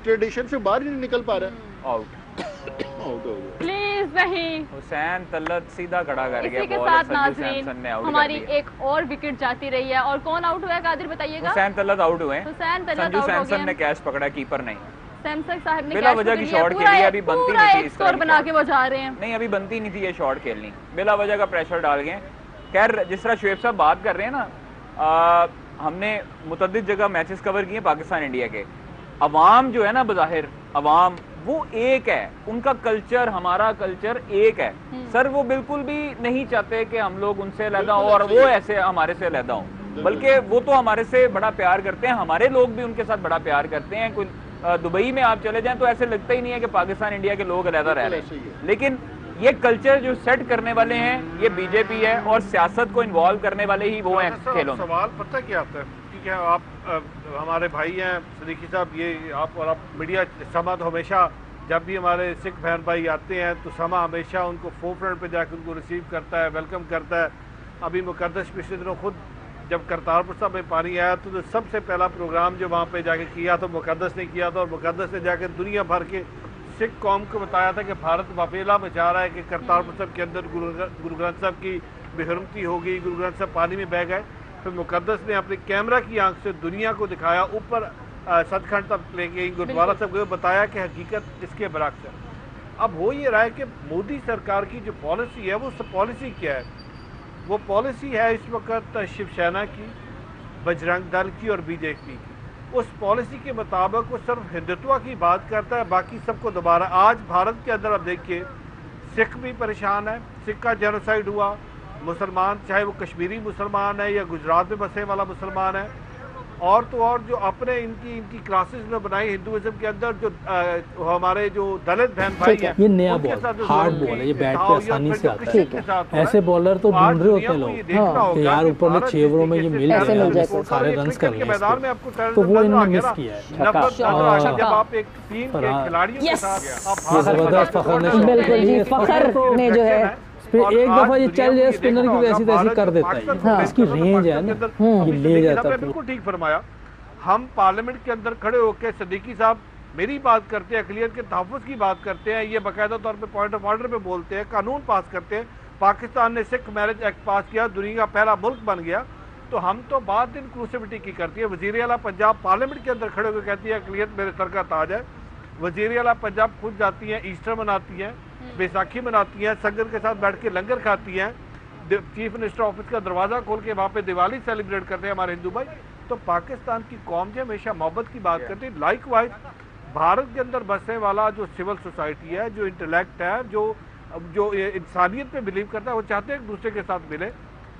Tradition से बाहर ही नहीं निकल पा रहा है। आउट आउट हो गया। प्लीज नहीं। हुसैन तलत सीधा खड़ा कर गया। इसी के बॉल साथ संजू नाजरीन सैमसन ने आउट हमारी कर दिया। एक और विकेट जाती रही है। और कौन आउट हुआ है कादिर बताइएगा? हुसैन तलत आउट हुए। हुसैन तलत संजू आउट हो सैमसन गए। ने कैच पकड़ा, कीपर नहीं। सैमसंग साहब ने बिला कैच वजह पकड़ की लिया। शॉट पूरा खेली, अभी बनती पूरा नहीं थी एक इस तरह स्कोर की बना शॉट। के वो जा रहे हैं। नहीं, अभी बनती नहीं थी ये शॉट खेलनी, बिला वजह का प्रेशर डाल गए। खैर, जिस तरह शुएब साहब बात कर रहे हैं ना, हमने मुतअद्दिद जगह मैचेस कवर किए पाकिस्तान इंडिया के। अवाम जो है ना, बज़ाहिर अवाम वो एक है, उनका कल्चर हमारा कल्चर एक है सर। वो बिल्कुल भी नहीं चाहते कि हम लोग उनसे अलहदा हो और वो ऐसे हमारे से अलहदा हो, बल्कि वो तो हमारे से बड़ा प्यार करते हैं। हमारे लोग भी उनके साथ बड़ा प्यार करते हैं। कोई दुबई में आप चले जाएं तो ऐसे लगता ही नहीं है कि पाकिस्तान इंडिया के लोग अलहदा रह रहे हैं। लेकिन ये कल्चर जो सेट करने वाले हैं ये बीजेपी है, और सियासत को इन्वॉल्व करने वाले ही वो हैं खेलों में। सवाल पता क्या आता है? ठीक है, आप हमारे भाई हैं सदीकी साहब, ये आप मीडिया समा तो हमेशा जब भी हमारे सिख बहन भाई आते हैं तो समा हमेशा उनको फोर फ्रंट पर जाकर उनको रिसीव करता है, वेलकम करता है। अभी मुकद्दस पिछले दिनों खुद जब करतारपुर साहब में पानी आया तो सबसे पहला प्रोग्राम जो वहाँ पे जाके किया तो मुकद्दस ने किया था, और मुकद्दस ने जाकर दुनिया भर के सिख कौम को बताया था कि भारत वाफेला मचा रहा है कि करतारपुर साहब के अंदर गुरु ग्रंथ साहब की बेहरमती हो गई, गुरु ग्रंथ साहब पानी में बह गए। फिर मुकद्दस ने अपने कैमरा की आंख से दुनिया को दिखाया, ऊपर सचखंड तक लेके गुरुद्वारा साहब को बताया कि हकीकत इसके बरक्स है। अब हो ये रहा है कि मोदी सरकार की जो पॉलिसी है वो पॉलिसी क्या है? वो पॉलिसी है इस वक्त शिवसेना की, बजरंग दल की और बीजेपी की। उस पॉलिसी के मुताबिक वो सिर्फ हिंदुत्व की बात करता है, बाकी सबको दोबारा। आज भारत के अंदर आप देखिए सिख भी परेशान है, सिख का जेनोसाइड हुआ, मुसलमान चाहे वो कश्मीरी मुसलमान है या गुजरात में बसने वाला मुसलमान है, और तो और जो अपने इनकी क्लासेस में बनाई हिंदुइज्म के अंदर जो हमारे जो दलित बहन भाई हैं, ये नया बॉल हार्ड बॉल है, ये बैट पे आसानी से आता है। ऐसे बॉलर तो ढूंढ रहे होते हैं लोग कि यार ऊपर में 6 ओवरों में ये मिल जाए, सारे रन कर लें, तो वो इन्होंने मिस किया है। जब आप एक टीम के खिलाड़ियों के साथ जबरदस्त फखर ने जो है एक दफा ये चल जाए स्पिनर की वैसी तैसी कर देता है। हाँ, इसकी रेंज है ना, ये ले जाता है। बिल्कुल ठीक फरमाया। हम पार्लियामेंट के अंदर खड़े होकर सदीकी साहब मेरी बात करते हैं, अक़लियत के तहफ़्फ़ुज़ की बात करते हैं, ये बाकायदा तौर पे पॉइंट ऑफ ऑर्डर पे बोलते हैं, कानून पास करते हैं। पाकिस्तान ने सिख मैरिज एक्ट पास किया, दुनिया का पहला मुल्क बन गया, तो हम तो बात इंक्लूसिविटी की करती है। वज़ीर आला पंजाब पार्लियामेंट के अंदर खड़े होकर कहती है अक़लियत मेरे सर का ताज है। वज़ीर आला पंजाब खुद जाती हैं, ईस्टर मनाती हैं, बैसाखी मनाती हैं, संगत के साथ बैठ के लंगर खाती हैं, चीफ मिनिस्टर ऑफिस का दरवाज़ा खोल के वहाँ पे दिवाली सेलिब्रेट करते हैं हमारे हिंदू भाई। तो पाकिस्तान की कौम जो हमेशा मोहब्बत की बात करती है। लाइक वाइज भारत के अंदर बसने वाला जो सिविल सोसाइटी है, जो इंटेलेक्ट है, जो इंसानियत पे बिलीव करता है, वो चाहते हैं एक दूसरे के साथ मिले।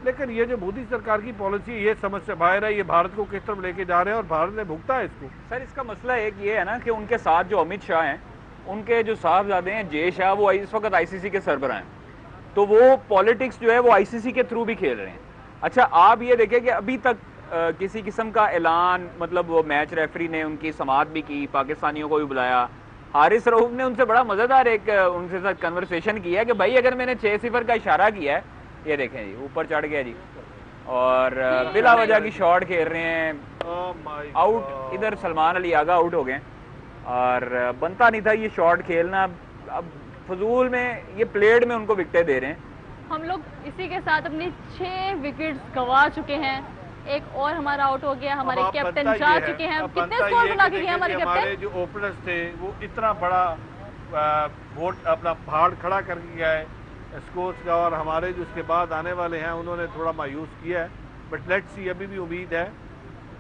लेकिन ये जो मोदी सरकार की पॉलिसी ये समझ से बाहर है, ये भारत को किस तरफ लेके जा रहे हैं और भारत ने भुगता है इसको। सर इसका मसला एक ये है ना कि उनके साथ जो अमित शाह हैं, उनके जो साहबजादे हैं जय शाह, वो इस वक्त आईसीसी के सरबराह हैं, तो वो पॉलिटिक्स जो है वो आईसीसी के थ्रू भी खेल रहे हैं। अच्छा, आप ये देखें कि अभी तक किसी किस्म का ऐलान, मतलब वो मैच रेफरी ने उनकी समाअत भी की, पाकिस्तानियों को भी बुलाया। हारिस रऊफ ने उनसे बड़ा मज़ेदार एक उनसे साथ कन्वर्सेशन किया है कि भाई अगर मैंने 6-0 का इशारा किया है, ये देखें जी ऊपर चढ़ गया जी, और बिला वजह की शॉट खेल रहे हैं। आउट, इधर सलमान अली आगा आउट हो गए, और बनता नहीं था ये शॉट खेलना। अब फजूल में ये प्लेड में उनको विकेटें दे रहे हैं। हम लोग इसी के साथ अपनी 6 विकेट्स गंवा चुके हैं। एक और हमारा आउट हो गया, हमारे कैप्टन जा चुके हैं। कितने स्कोर बना के गए हमारे कैप्टन? हमारे जो ओपनर्स थे वो इतना बड़ा वोट अपना पहाड़ खड़ा करके गए स्कोर्स का, और हमारे जो उसके बाद आने वाले हैं उन्होंने थोड़ा मायूस किया है। बट लेट्स सी, अभी भी उम्मीद है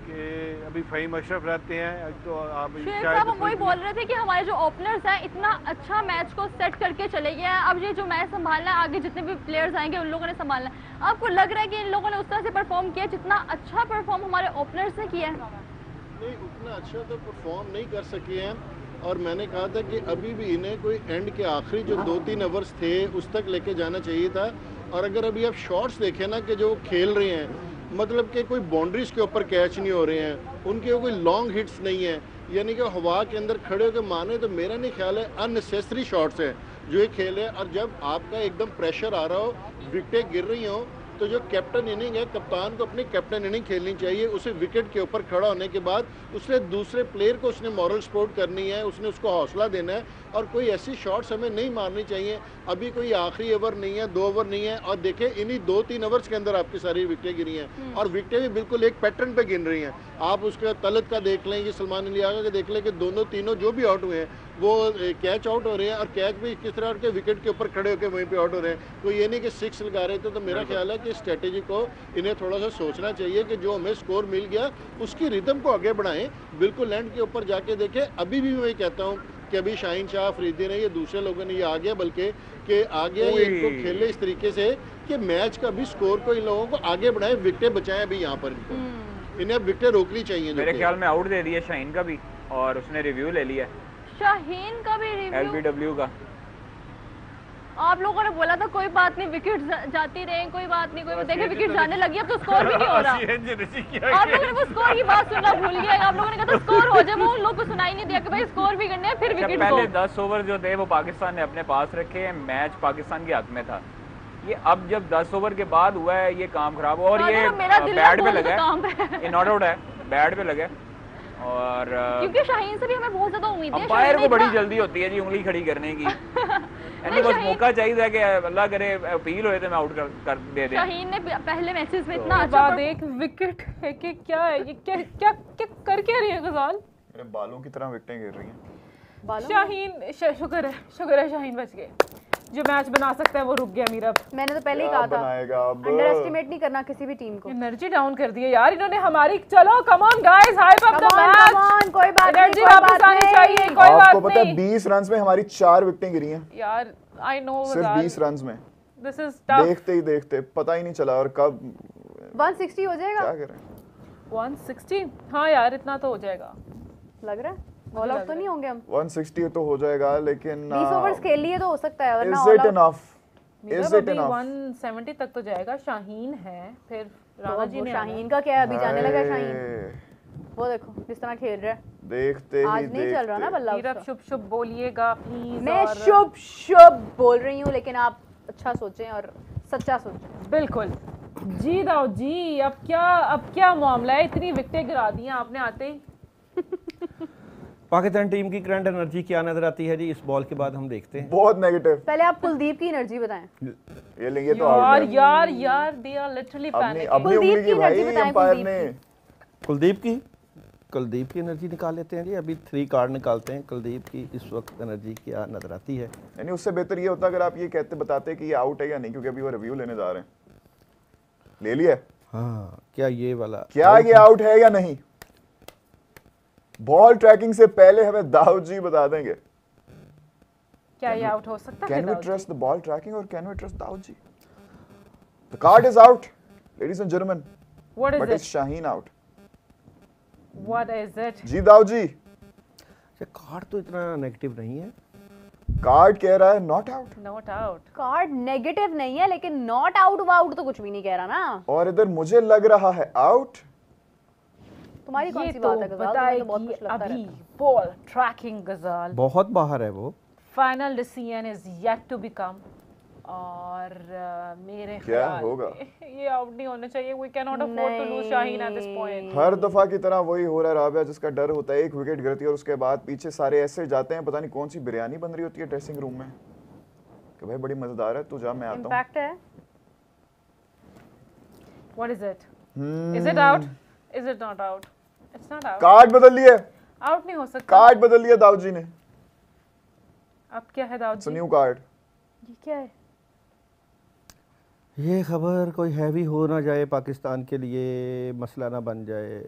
कि अभी फ़हीम अशरफ रहते हैं तो शायद हम वही बोल रहे थे कि हमारे जो ओपनर्स हैं इतना अच्छा मैच को सेट करके चले गए हैं। अब ये जो मैच संभालना है, आगे जितने भी प्लेयर्स आएंगे उन लोगों ने संभालना है। आपको लग रहा है कि इन लोगों ने उस तरह से परफॉर्म किया जितना अच्छा परफॉर्म हमारे ओपनर्स ने किया है? नहीं, उतना अच्छा तो परफॉर्म नहीं कर सके हैं, और मैंने कहा था कि अभी भी इन्हें कोई एंड के आखिरी जो 2-3 ओवर्स थे उस तक लेके जाना चाहिए था। और अगर अभी आप शॉट्स देखें ना कि जो खेल रहे हैं, मतलब कि कोई बाउंड्रीज के ऊपर कैच नहीं हो रहे हैं, उनके कोई लॉन्ग हिट्स नहीं है, यानी कि हवा के अंदर खड़े होकर माने तो मेरा नहीं ख्याल है अननेसेसरी शॉट्स हैं जो ये खेल है। और जब आपका एकदम प्रेशर आ रहा हो, विकेटें गिर रही हो, तो जो कैप्टन इनिंग है, कप्तान को अपनी कैप्टन इनिंग खेलनी चाहिए। उसे विकेट के ऊपर खड़ा होने के बाद उसने दूसरे प्लेयर को उसने मॉरल सपोर्ट करनी है, उसने उसको हौसला देना है, और कोई ऐसी शॉट्स हमें नहीं मारनी चाहिए। अभी कोई आखिरी ओवर नहीं है, 2 ओवर नहीं है, और देखें इन्हीं 2-3 ओवर्स के अंदर आपकी सारी विकेटें गिरी हैं, और विकेटें भी बिल्कुल एक पैटर्न पे गिन रही हैं। आप उसके तलत का देख लें, ये सलमान अली आगा का देख लें कि दोनों तीनों जो भी आउट हुए हैं वो कैच आउट हो रहे हैं, और कैच भी किस तरह के विकेट के ऊपर खड़े होकर वहीं पे आउट हो रहे हैं। तो ये नहीं कि 6 लगा रहे थे। तो मेरा ख्याल है कि स्ट्रेटेजी को इन्हें थोड़ा सा सोचना चाहिए कि जो हमें स्कोर मिल गया उसकी रिदम को आगे बढ़ाएं, बिल्कुल लैंड के ऊपर जाके देखें। अभी भी मैं कहता हूँ कि अभी शाहीन शाह अफरीदी ने, ये दूसरे लोगों ने ये आ गया, बल्कि कि आ गया ये इनको खेले इस तरीके से कि मैच का भी स्कोर को इन लोगों को आगे बढ़ाएं, विकेटें बचाएं। अभी यहाँ पर इन्हें विकेटें रोकनी चाहिए। मेरे ख्याल में आउट दे दिया शाहीन का भी, और उसने रिव्यू ले लिया शाहीन का भी रिव्यू, LBW का। आप लोगों ने बोला था कोई बात नहीं, विकेट जाती रहे, कोई बात नहीं, कोई देखे विकेट जाने लगी, अब तो स्कोर भी नहीं हो रहा। आप लोगों ने वो स्कोर की बात सुनना भूल गए। आप लोगों ने कहा था स्कोर हो जाए, वो उन लोगों को सुनाई नहीं दिया कि भाई स्कोर भी करने हैं, फिर विकेट। पहले 10 ओवर जो थे वो पाकिस्तान ने अपने पास रखे, मैच पाकिस्तान के हक में था। ये अब जब 10 ओवर के बाद हुआ है ये काम खराब हुआ, और ये बैट पे लगा है, नॉट आउट है, बैट पे लगा। और क्योंकि शाहीन से भी हमें बहुत ज्यादा उम्मीद है। अंपायर को बड़ी जल्दी होती है जी उंगली खड़ी करने की। यानी बस मौका चाहिए कि अल्लाह करे अपील होए तो मैं आउट कर दे दे। शाहीन ने पहले मैचेस में इतना अच्छा एक विकेट है कि क्या है ये, क्या क्या क्या कर क्या रही है गजाल? मेरे बालों की तरह विकेटें गिर रही हैं। शाहीन शुक्र है शाहीन बच गए। जो मैच बना सकता है वो रुक गया। मीरा, मैंने तो पहले ही कहा था अंडर एस्टिमेट नहीं करना किसी भी टीम को। एनर्जी डाउन कर दी है यार इन्होंने हमारी। चलो come on guys, hype up the match. कोई बात एनर्जी वापस आनी चाहिए, कोई बात नहीं। आपको पता है 20 रन्स में हमारी 4 विकेटें गिरी हैं यार। आई नो, सिर्फ 20 रन्स में। This is tough. देखते ही देखते पता ही नहीं चला और कब 160 हो जाएगा। क्या करें 160? हाँ यार इतना तो हो जाएगा लग रहा है। ऑल आउट तो नहीं होंगे हम। 160 तो हो जाएगा, लेकिन 20 ओवर्स खेल लिए तो हो सकता है, वरना is it enough? Is it enough? 170 तक तो जाएगा। शाहीन है, फिर राणा जी ने। शाहीन का क्या है, अभी जाने लगा शाहीन। वो देखो जिस तरह खेल रहा है, देखते ही आज नहीं चल रहा ना बल्ला। मीरा शुभ शुभ बोलिएगा प्लीज। मैं शुभ शुभ बोल रही हूँ, लेकिन आप अच्छा सोचें और सच्चा सोचें। बिल्कुल जी। दाऊद जी अब क्या मामला है? इतनी विकेटें गिरा दी हैं आपने आते ही। पाकिस्तान टीम की करंट एनर्जी क्या नजर आती है जी इस बॉल के बाद? हम देखते हैं। बहुत नेगेटिव। पहले आप कुलदीप की एनर्जी बताएं। ये लेंगे तो यार they are literally panicking. Kuldeep की एनर्जी बताएं। कुलदीप की एनर्जी निकाल लेते हैं जी। अभी 3 कार्ड निकालते हैं। कुलदीप की इस वक्त एनर्जी क्या नजर आती है? यानी उससे बेहतर ये होता अगर आप ये बताते कि ये आउट है या नहीं, क्योंकि अभी वो रिव्यू लेने जा रहे हैं। ले लिया? हाँ, क्या ये वाला क्या ये आउट है या नहीं? बॉल ट्रैकिंग से पहले हमें दाऊद जी बता देंगे क्या ये आउट हो सकता है? Can we trust the ball tracking और can we trust Dawood ji? The card is out ladies and gentlemen. What is it? But it's Shaheen out. What is it? जी दाऊद जी, कार्ड तो इतना नेगेटिव नहीं है। कार्ड कह रहा है not out. Not out. Card negative नहीं है, लेकिन नॉट आउट आउट तो कुछ भी नहीं कह रहा ना। और इधर मुझे लग रहा है आउट। तुम्हारी कौन सी बात है गजाल? बताएगी बहुत कुछ लगता अभी बॉल ट्रैकिंग गजाल बहुत बाहर है वो। Final decision is yet to become. और मेरे क्या होगा? ये आउट नहीं होना चाहिए। We can not afford to lose Shaheen at this point. हर दफा की तरह वही हो रहा है राबिया, जिसका डर होता है एक विकेट गिरती है और उसके बाद पीछे सारे ऐसे जाते हैं, पता नहीं कौन सी बिरयानी बन रही होती है ड्रेसिंग रूम में कि भाई बड़ी मजेदार है, तू जा मैं आता हूं। इंपैक्ट है। What is it? Is it out? Is it not out? It's not out. Card बदल लिए। आउट नहीं हो सकता। कार्ड बदल लिया दाऊद जी ने। अब क्या है दाऊद जी? New card. ये क्या है? ये खबर कोई हैवी हो ना जाए, पाकिस्तान के लिए मसला ना बन जाए।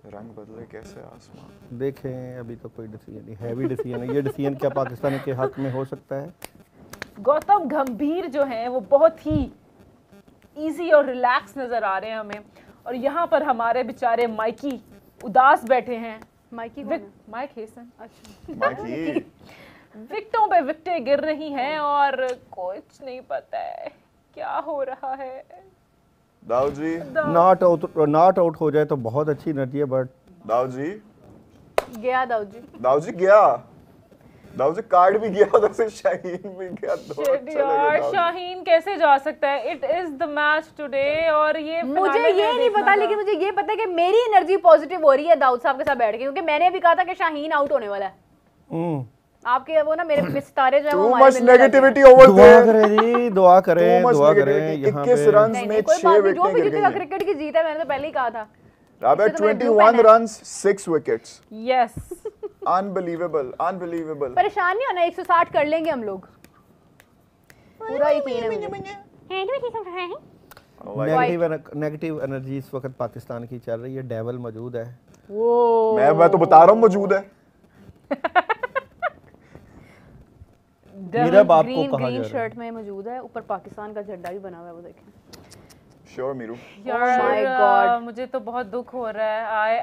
रंग बदले कैसे आसमान। देखें अभी तो कोई डिसीजन नहीं, हैवी डिसीजन है। ये डिसीजन क्या पाकिस्तान के हक में हो सकता है? गौतम गंभीर जो हैं वो बहुत ही इजी और रिलैक्स नजर आ रहे हैं हमें, और यहाँ पर हमारे बेचारे माइकी उदास बैठे हैं। Mikey Mike Hesson. अच्छा माइकी। विकेटों पे विकेटें गिर रही हैं और कुछ नहीं पता है क्या हो रहा है। दाऊद जी नॉट आउट हो जाए तो बहुत अच्छी एनर्जी है, बट दाऊद जी गया। दाऊद जी गया। दाऊद जी कार्ड भी गया उधर से शाहीन भी गया यार शाहीन कैसे जा सकता है? It is the match today और ये मुझे ये नहीं पता, लेकिन मुझे ये पता है कि मेरी एनर्जी पॉजिटिव हो रही है दाऊद साहब के साथ बैठ के, क्योंकि मैंने भी कहा था कि शाहीन आउट होने वाला है। आपके वो ना मेरे सितारे जो है वो हमारे नेगेटिविटी ओवर दुआ करें जी, दुआ करें 21 रन में 6 विकेट जो भी जीतेगा क्रिकेट की जीत है, मैंने तो पहले ही कहा था। Rabia 21 runs 6 wickets. Yes unbelievable unbelievable. परेशान नहीं होना, 160 कर लेंगे हम लोग, पूरा यकीन है मुझे। नेगेटिव एनर्जी इस वक्त पाकिस्तान की चल रही है। डेविल मौजूद है। वो मैं तो बता रहा हूँ मौजूद है। मीरा बाप को कहा ग्रीन शर्ट में मौजूद है, ऊपर पाकिस्तान का झंडा भी बना हुआ है, वो देखें। श्योर मीरू। यार मुझे तो बहुत दुख हो रहा है।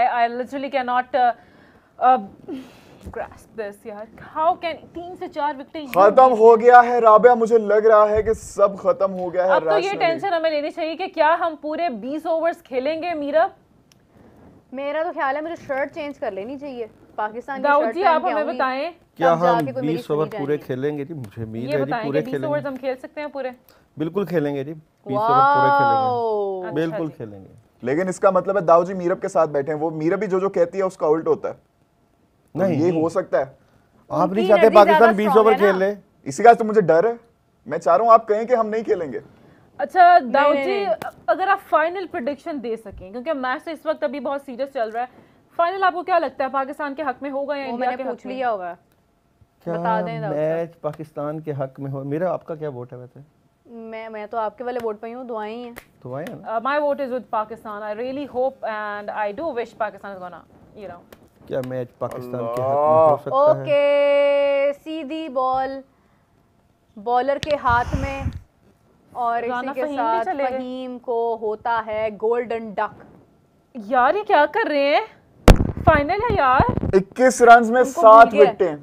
I literally can not grasp this यार। How can 3 से 4 विकेट खत्म हो गया है राबिया, मुझे लग रहा है कि सब खत्म हो गया है। अब तो ये टेंशन हमें लेनी चाहिए कि क्या हम पूरे 20 ओवर्स खेलेंगे मीरा? मेरा तो ख्याल है मुझे शर्ट चेंज कर लेनी चाहिए पाकिस्तान की शर्ट। जी आप हमें बताएं क्या हम 20 ओवर पूरे खेलेंगे जी? मुझे उम्मीद है जी पूरे खेलेंगे। 20 ओवर्स हम खेल सकते हैं पूरे? बिल्कुल खेलेंगे जी, 20 ओवर पूरे खेलेंगे, बिल्कुल खेलेंगे। लेकिन इसका मतलब है दाऊद जी मीरब के साथ बैठे हैं, वो मीरब भी जो कहती है उसका उल्ट होता है। नहीं ये हो सकता है। आप नहीं चाहते पाकिस्तान 20 ओवर खेल ले? इसी का तो मुझे डर है। मैं चाह रहा हूँ आप कहें कि हम नहीं खेलेंगे। अच्छा दाऊद जी, अगर आप फाइनल प्रेडिक्शन दे सकें, क्योंकि मैच इस वक्त अभी बहुत सीरियस चल रहा है, फाइनल आपको क्या लगता है पाकिस्तान के हक में होगा या इंडिया के हक में? पूछ लिया होगा, बता दें दाऊद। मैच पाकिस्तान के हक में हो। मेरा आपका क्या वोट है वैसे? मैं तो आपके वाले वोट पे हूं, दुआएं हैं। दुआएं हैं। My vote is with Pakistan. I really hope and I do wish Pakistan is gonna, you know. क्या मैच पाकिस्तान के हक में हो सकता है? ओके, सीधी बॉल बॉलर के हाथ में और इसी के साथ फहीम को होता है गोल्डन डक। यार ये क्या कर रहे हैं? फाइनल है यार। 21 रन में 7 विकेटें।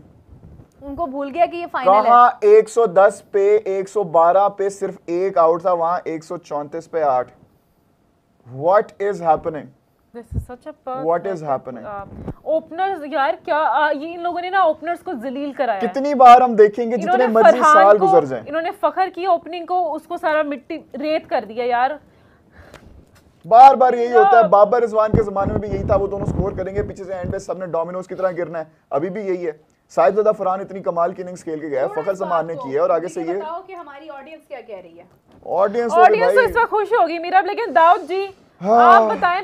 उनको भूल गया कि ये फाइनल है। कहाँ 110 पे 112 पे सिर्फ एक आउट था, वहां 134 पे 8। What is happening? This is such a What is happening? Openers यार क्या ये इन लोगों ने ना ओपनर्स को जलील कराया। कितनी बार हम देखेंगे जितने मर्जी साल गुजर जाएं। इन्होंने फखर की ओपनिंग को, उसको सारा मिट्टी रेत कर दिया यार। बार बार यही होता है। बाबर रिजवान के जमाने में भी यही था, वो दोनों स्कोर करेंगे, पीछे से एंड पे सबने डोमिनोज की तरह गिरना है। अभी भी यही है। साहिबजादा फरहान इतनी कमाल की इनिंग्स खेल के गया है, फखर समान ने की है, और आगे से ये बताओ कि हमारी ऑडियंस क्या कह रही है। ऑडियंस तो इस वक्त खुश होगी मेरा, लेकिन दाऊद जी आप बताएं।